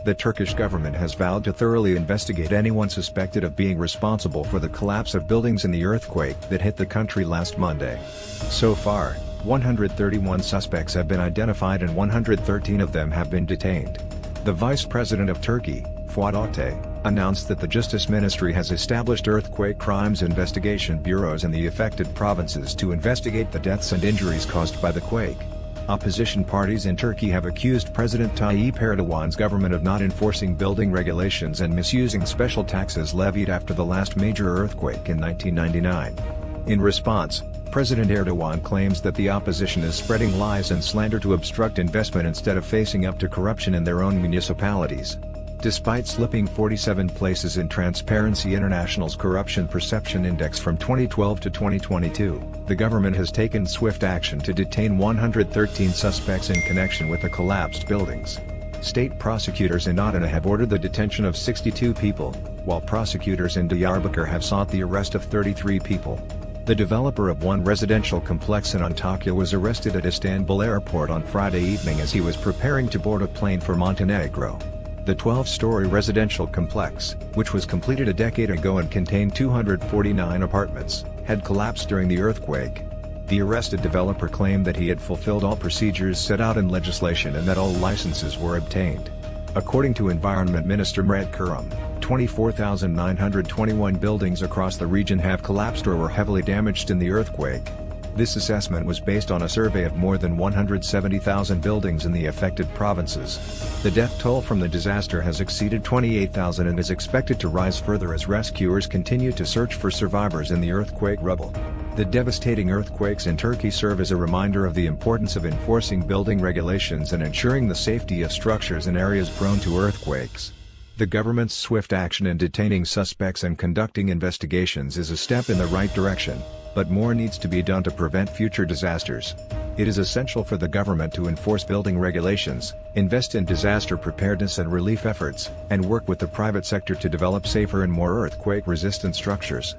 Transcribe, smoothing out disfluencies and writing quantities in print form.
The Turkish government has vowed to thoroughly investigate anyone suspected of being responsible for the collapse of buildings in the earthquake that hit the country last Monday. So far, 131 suspects have been identified and 113 of them have been detained. The Vice President of Turkey, Fuat Oktay, announced that the Justice Ministry has established earthquake crimes investigation bureaus in the affected provinces to investigate the deaths and injuries caused by the quake. Opposition parties in Turkey have accused President Tayyip Erdogan's government of not enforcing building regulations and misusing special taxes levied after the last major earthquake in 1999. In response, President Erdogan claims that the opposition is spreading lies and slander to obstruct investment instead of facing up to corruption in their own municipalities. Despite slipping 47 places in Transparency International's Corruption Perception Index from 2012 to 2022, the government has taken swift action to detain 113 suspects in connection with the collapsed buildings. State prosecutors in Adana have ordered the detention of 62 people, while prosecutors in Diyarbakir have sought the arrest of 33 people. The developer of one residential complex in Antakya was arrested at Istanbul airport on Friday evening as he was preparing to board a plane for Montenegro. The 12-story residential complex, which was completed a decade ago and contained 249 apartments, had collapsed during the earthquake. The arrested developer claimed that he had fulfilled all procedures set out in legislation and that all licenses were obtained. According to Environment Minister Murat Kurum, 24,921 buildings across the region have collapsed or were heavily damaged in the earthquake. This assessment was based on a survey of more than 170,000 buildings in the affected provinces. The death toll from the disaster has exceeded 28,000 and is expected to rise further as rescuers continue to search for survivors in the earthquake rubble. The devastating earthquakes in Turkey serve as a reminder of the importance of enforcing building regulations and ensuring the safety of structures in areas prone to earthquakes. The government's swift action in detaining suspects and conducting investigations is a step in the right direction, but more needs to be done to prevent future disasters. It is essential for the government to enforce building regulations, invest in disaster preparedness and relief efforts, and work with the private sector to develop safer and more earthquake-resistant structures.